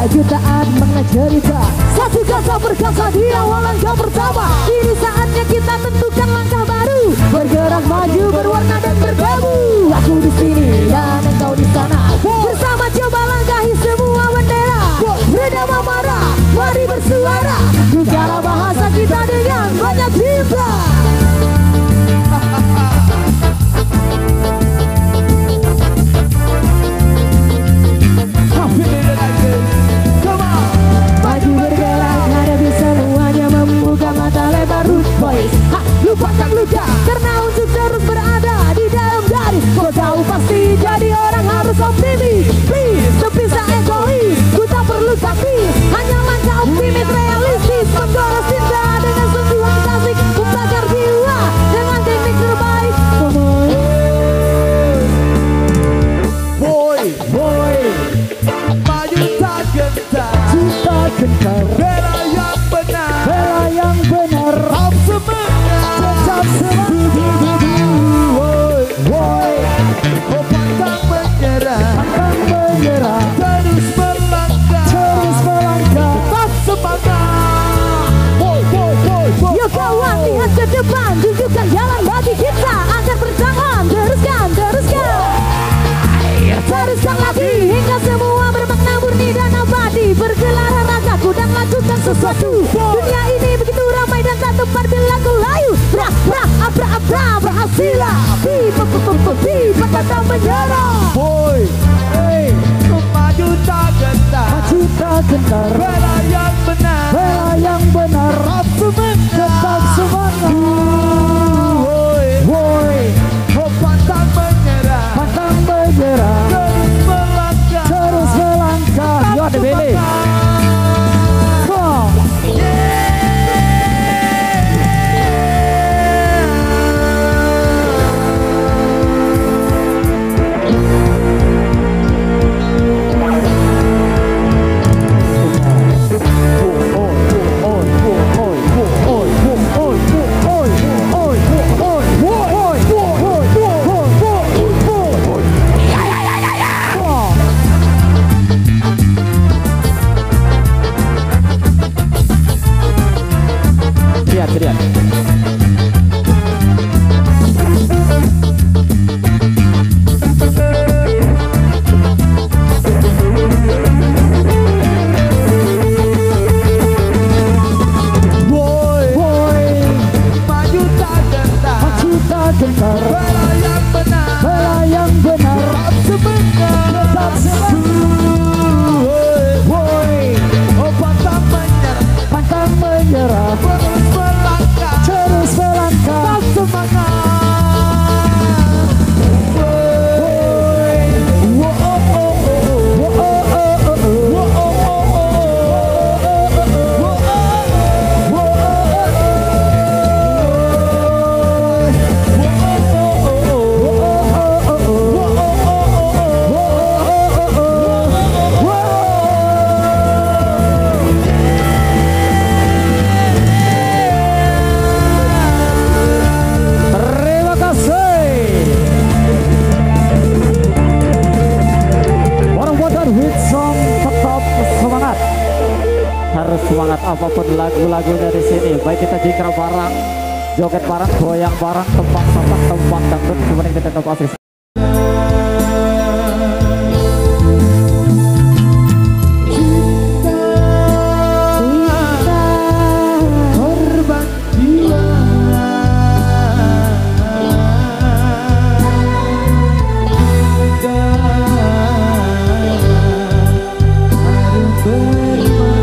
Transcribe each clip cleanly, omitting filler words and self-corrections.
jutaan mencerita satu kata berkata di awal langkah pertama. Kini saatnya kita tentukan langkah baru, bergerak maju berwarna dan bergabung. Aku di sini dan engkau di sana, bersama coba langkahi semua bendera. Berdamai marah, mari bersuara, bicara bahasa kita dengan banyak cinta. Maju bergerak, hadapi semuanya, membuka mata lebar. Root boys, lupakan luka, karena untuk terus berada di dalam garis. Kau tahu pasti jadi orang harus optimis. Please, sepisah egois, ku tak perlu taktis, hanya langkah optimis realistis. Menggoros cinta dengan sentuhan kasih, membakar jiwa dengan teknik terbaik. Boy, boy, maju tak gentar, cinta gentar, bela yang benar, bela yang benar, tetap semangat, tetap semangat. boy, boy, oh pantang menyerah, Pantang menyerah, terus melangkah, tetap semangat. Boy, boy, boy, boy. yuk kawan, lihat ke depan, tunjukkan jalan bagi kita agar bertahan. Teruskan, teruskan, teruskan lagi hingga semua bermakna murni dan abadi. Bergelara ragaku dan lakukan sesuatu. Dunia ini begitu ramai dan tak tepat bila ku layu. Bra, bra, abra, abra, berhasil. Pantang menyerah. Boy, hey, maju tak gentar, Maju tak gentar, bela yang benar, bela yang benar, tetap semangat, tetap semangat. boy, Woi, oh pantang menyerah, pantang menyerah, terus melangkah, terus melangkah. Yo ada Billy. Come. Lihat, lihat. boy, Woi, maju tak gentar, maju tak gentar, bela yang benar, bela yang benar, tetap semangat, tetap semangat. woi, oh pantang menyerah, Pantang menyerah, terus melangkah, terus melangkah. tetap semangat. Terima kasih. Orang-orang hit song tetap semangat. Harus semangat apapun lagu-lagunya di sini. Baik kita jingkrak bareng, joget bareng, goyang bareng, tembang sampah, tembang dangdut, semuanya kita tetap asik. Korban jiwa, haru bermakna.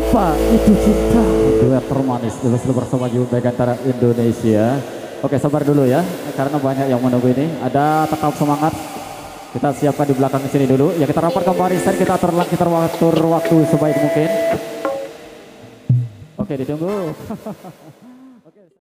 Apa itu cinta? Duet termanis bersama Hyundai Gantara Indonesia. Oke, sabar dulu ya, karena banyak yang menunggu ini. Ada tetap semangat. Kita siapkan di belakang sini dulu. Ya, kita rapatkan barisan, kita atur waktu sebaik mungkin. Oke, ditunggu.